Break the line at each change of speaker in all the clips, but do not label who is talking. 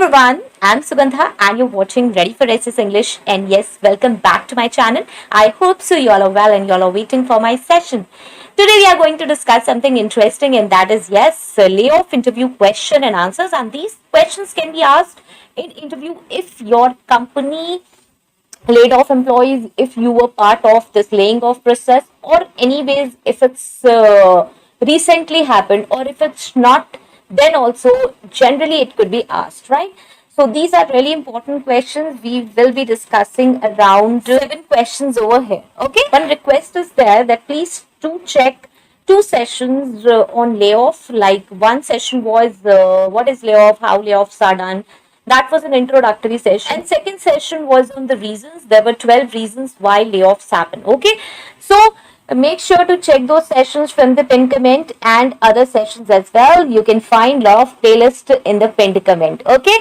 everyone, I'm Sugandha and you're watching Ready for SS English, and yes, welcome back to my channel. I hope so you all are well and you all are waiting for my session. Today we are going to discuss something interesting, and that is layoff interview question and answers, and these questions can be asked in interview if your company laid off employees, if you were part of this laying off process, or anyways if it's recently happened, or if it's not, then also generally it could be asked, right? So these are really important questions. We will be discussing around 7 questions over here. Okay, one request is there that please do check 2 sessions on layoff. Like one session was what is layoff, how layoffs are done. That was an introductory session. And second session was on the reasons. There were 12 reasons why layoffs happen. Okay. So make sure to check those sessions from the pinned comment and other sessions as well. You can find Layoff playlist in the pinned comment. Okay.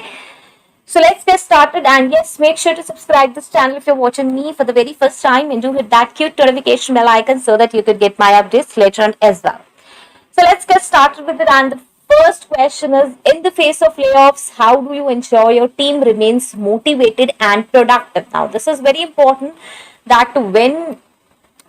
So let's get started, and yes, make sure to subscribe this channel if you're watching me for the very first time, and do hit that cute notification bell icon so that you could get my updates later on as well. So let's get started with it, and the first question is, in the face of layoffs, how do you ensure your team remains motivated and productive? Now, this is very important, that when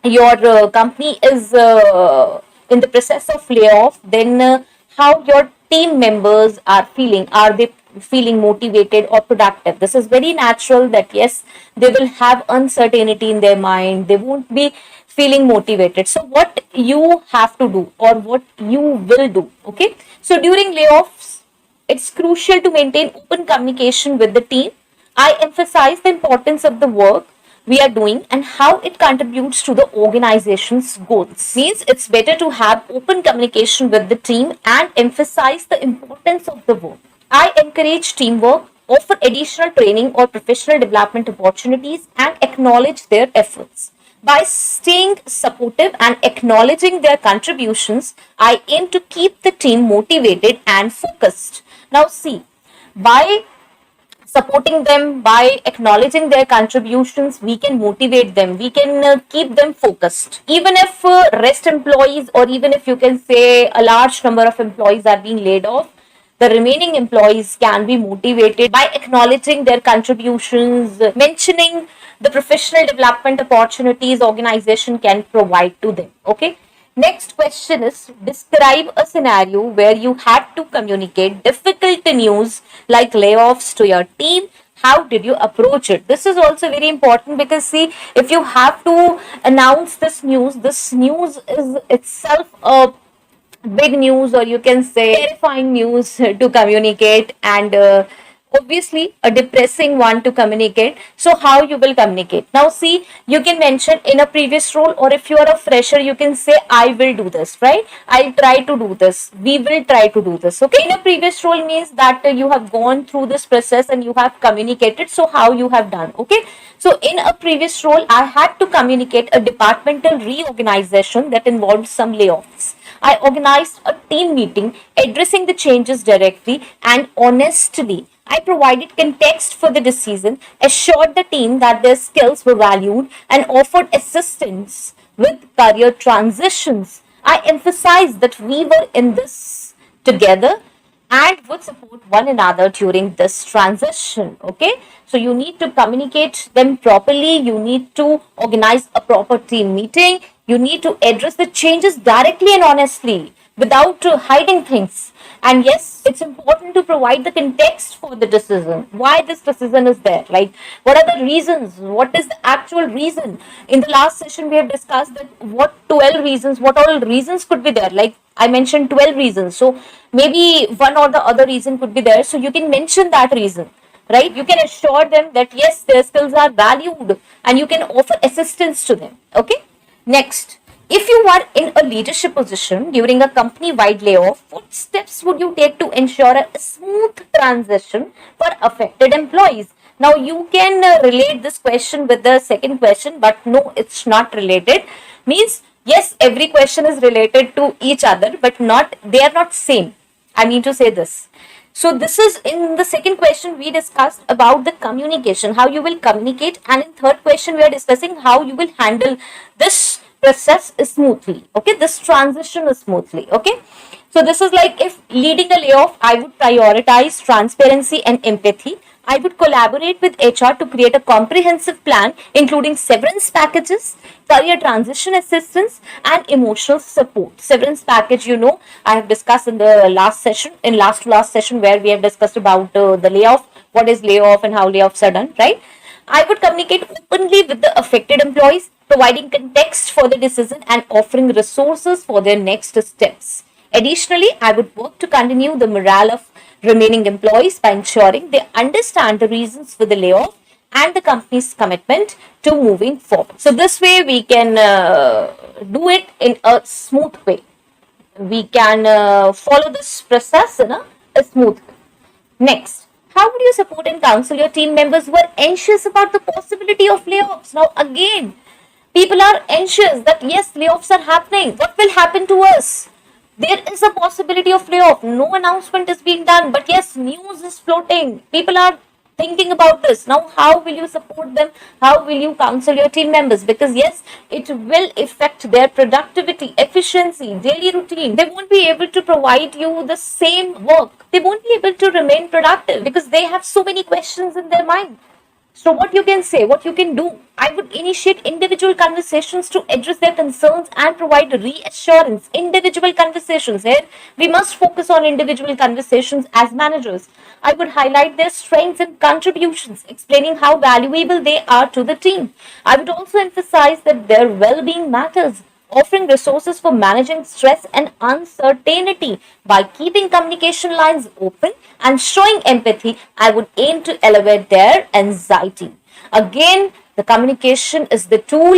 your company is in the process of layoff, then how your team members are feeling. Are they feeling motivated or productive? This is very natural that yes, they will have uncertainty in their mind. They won't be feeling motivated. So what you have to do, or what you will do, okay? So during layoffs, it's crucial to maintain open communication with the team. I emphasize the importance of the work we are doing and how it contributes to the organization's goals. Means it's better to have open communication with the team and emphasize the importance of the work. I encourage teamwork, offer additional training or professional development opportunities, and acknowledge their efforts. By staying supportive and acknowledging their contributions, I aim to keep the team motivated and focused. Now see, by supporting them, by acknowledging their contributions, we can motivate them, we can keep them focused. Even if rest employees, or even if you can say a large number of employees are being laid off, the remaining employees can be motivated by acknowledging their contributions, mentioning the professional development opportunities organization can provide to them. Okay. Next question is, describe a scenario where you had to communicate difficult news like layoffs to your team. How did you approach it? This is also very important, because see, if you have to announce this news is itself a big news, or you can say terrifying news to communicate, and obviously a depressing one to communicate. So how you will communicate? Now see, you can mention in a previous role, or if you are a fresher, you can say I will do this, right? I'll try to do this, we will try to do this. Okay, in a previous role means that you have gone through this process and you have communicated. So how you have done? Okay, so in a previous role, I had to communicate a departmental reorganization that involved some layoffs. I organized a team meeting addressing the changes directly and honestly. I provided context for the decision, assured the team that their skills were valued, and offered assistance with career transitions. I emphasized that we were in this together and would support one another during this transition. Okay, so you need to communicate them properly. You need to organize a proper team meeting. You need to address the changes directly and honestly without hiding things. And yes, it's important to provide the context for the decision, why this decision is there, like what are the reasons, what is the actual reason. In the last session we have discussed that what 12 reasons, what all reasons could be there. Like I mentioned 12 reasons, so maybe one or the other reason could be there, so you can mention that reason, right? You can assure them that yes, their skills are valued, and you can offer assistance to them. Okay, next, if you are in a leadership position during a company-wide layoff, what steps would you take to ensure a smooth transition for affected employees? Now, you can relate this question with the second question, but no, it's not related. Means, yes, every question is related to each other, but they are not same. I mean to say this. So this is in the second question we discussed about the communication, how you will communicate, and in third question we are discussing how you will handle this process smoothly. Okay, this transition is smoothly. Okay, so this is like, if leading a layoff, I would prioritize transparency and empathy. I would collaborate with HR to create a comprehensive plan, including severance packages, career transition assistance, and emotional support. Severance package, I have discussed in the last session, in last to last session, where we have discussed about the layoff, what is layoff and how layoffs are done, right? I would communicate openly with the affected employees, providing context for the decision and offering resources for their next steps. Additionally, I would work to continue the morale of remaining employees by ensuring they understand the reasons for the layoff and the company's commitment to moving forward. So this way we can do it in a smooth way. We can follow this process in a smooth way. Next, how would you support and counsel your team members who are anxious about the possibility of layoffs? Now, again, people are anxious that yes, layoffs are happening. What will happen to us? There is a possibility of layoff. No announcement is being done, but yes, news is floating. People are thinking about this. Now, how will you support them? How will you counsel your team members? Because yes, it will affect their productivity, efficiency, daily routine. They won't be able to provide you the same work. They won't be able to remain productive because they have so many questions in their mind. So what you can say, what you can do, I would initiate individual conversations to address their concerns and provide reassurance. Individual conversations. Here, we must focus on individual conversations as managers. I would highlight their strengths and contributions, explaining how valuable they are to the team. I would also emphasize that their well-being matters, offering resources for managing stress and uncertainty. By keeping communication lines open and showing empathy, I would aim to elevate their anxiety. Again, the communication is the tool,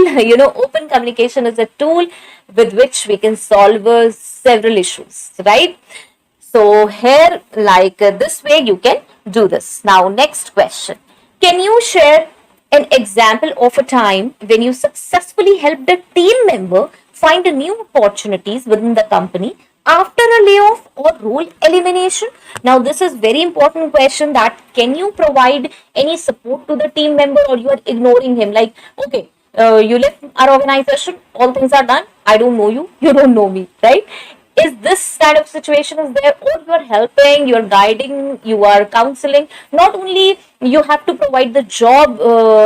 open communication is a tool with which we can solve several issues, right? So here, like this way, you can do this. Now, next question. Can you share an example of a time when you successfully helped a team member find new opportunities within the company after a layoff or role elimination? Now, this is very important question, that can you provide any support to the team member, or you are ignoring him? Like, okay, you left our organization, all things are done. I don't know you, you don't know me, right? Is this kind of situation is there, or you are helping, you are guiding, you are counseling? Not only you have to provide the job,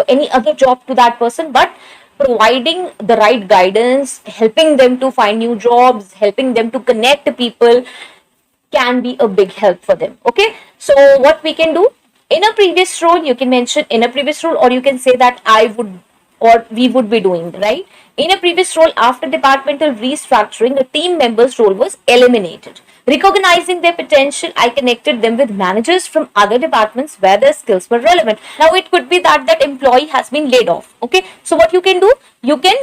any other job to that person, but providing the right guidance, helping them to find new jobs, helping them to connect people can be a big help for them. Okay, so what we can do, in a previous role, you can mention in a previous role, or you can say that I would or we would be doing, right? In a previous role, after departmental restructuring, a team member's role was eliminated. Recognizing their potential, I connected them with managers from other departments where their skills were relevant. Now, it could be that that employee has been laid off. Okay, so what you can do, you can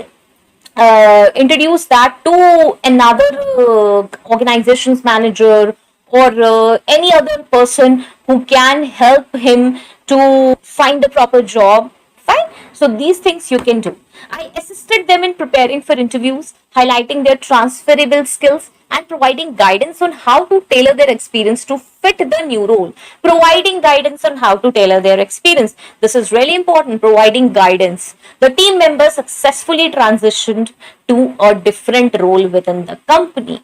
introduce that to another organization's manager, or any other person who can help him to find the proper job. Fine. So these things you can do. I assisted them in preparing for interviews, highlighting their transferable skills and providing guidance on how to tailor their experience to fit the new role. Providing guidance on how to tailor their experience. This is really important, providing guidance. The team member successfully transitioned to a different role within the company.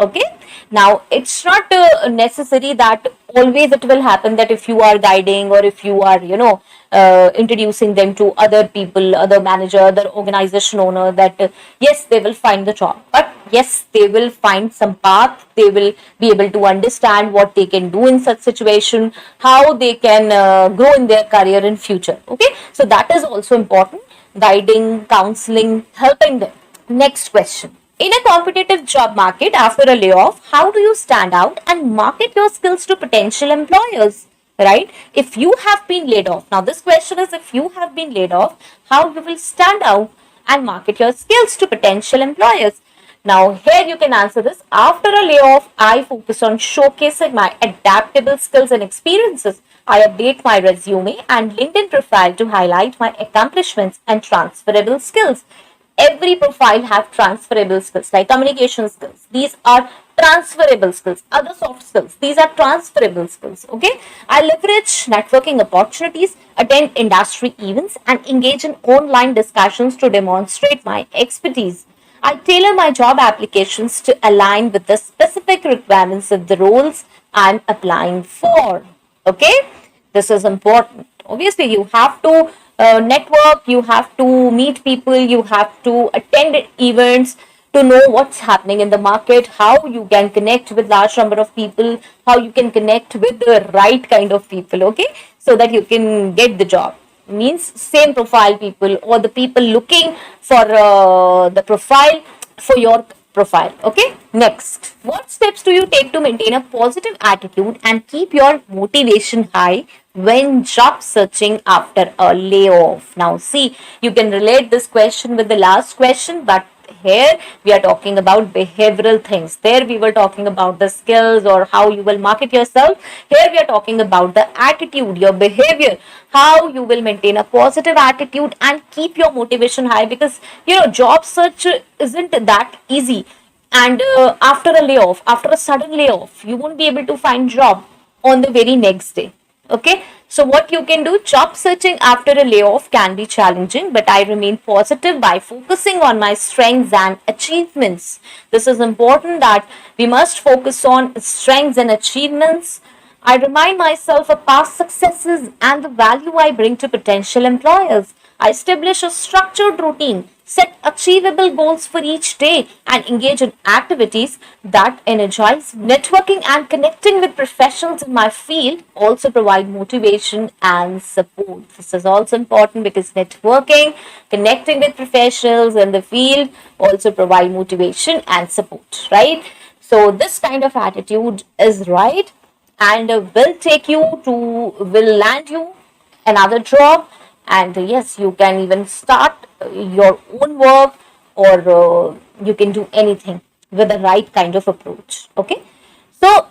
Okay, now it's not necessary that always it will happen that if you are guiding, or if you are introducing them to other people, other manager, other organization owner, that yes, they will find the job, but yes, they will find some path. They will be able to understand what they can do in such situation, how they can grow in their career in future. Okay, so that is also important, guiding, counseling, helping them. Next question. In a competitive job market after a layoff, how do you stand out and market your skills to potential employers? Right? If you have been laid off, now this question is, if you have been laid off, how you will stand out and market your skills to potential employers? Now, here you can answer this. After a layoff, I focus on showcasing my adaptable skills and experiences. I update my resume and LinkedIn profile to highlight my accomplishments and transferable skills. Every profile have transferable skills, like communication skills. These are transferable skills. Other soft skills, these are transferable skills. Okay, I leverage networking opportunities, attend industry events, and engage in online discussions to demonstrate my expertise. I tailor my job applications to align with the specific requirements of the roles I'm applying for. Okay, this is important. Obviously, you have to network, you have to meet people, you have to attend events to know what's happening in the market, how you can connect with large number of people, how you can connect with the right kind of people, okay, so that you can get the job. Means same profile people or the people looking for the profile for your profile. Okay, next, what steps do you take to maintain a positive attitude and keep your motivation high when job searching after a layoff? Now see, you can relate this question with the last question, but here we are talking about behavioral things. There we were talking about the skills or how you will market yourself. Here we are talking about the attitude, your behavior, how you will maintain a positive attitude and keep your motivation high, because job search isn't that easy. And after a layoff, after a sudden layoff, you won't be able to find job on the very next day. Okay, so what you can do, job searching after a layoff can be challenging, but I remain positive by focusing on my strengths and achievements. This is important that we must focus on strengths and achievements. I remind myself of past successes and the value I bring to potential employers. I establish a structured routine, set achievable goals for each day, and engage in activities that energize. Networking and connecting with professionals in my field also provide motivation and support. This is also important because networking, connecting with professionals in the field also provide motivation and support, right? So this kind of attitude is right, and will land you another job. And yes, you can even start your own work, or you can do anything with the right kind of approach. Okay, so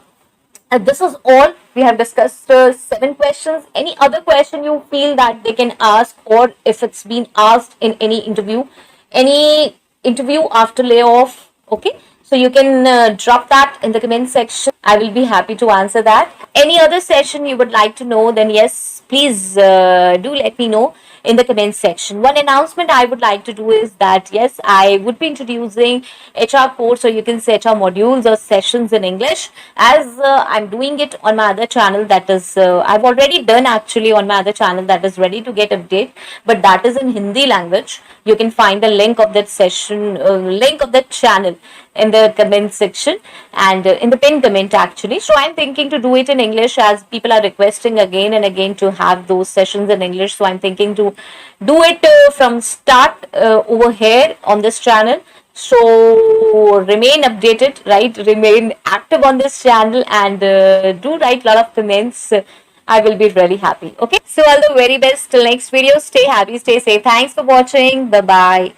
this is all we have discussed. 7 questions. Any other question you feel that they can ask, or if it's been asked in any interview after layoff? Okay, so you can drop that in the comment section. I will be happy to answer that. Any other session you would like to know, then yes, please do let me know in the comment section. One announcement I would like to do is that yes, I would be introducing HR course, or you can say HR modules or sessions in English, as I'm doing it on my other channel. That is, I've already done actually on my other channel, that is ready to get update, but that is in Hindi language. You can find the link of that session, link of that channel in the comment section, and in the pinned comment actually. So I'm thinking to do it in English, as people are requesting again and again to have those sessions in English. So I'm thinking to do it from start over here on this channel. So remain updated, right? Remain active on this channel, and do write a lot of comments. I will be really happy. Okay, so all the very best till next video. Stay happy, stay safe. Thanks for watching. Bye bye.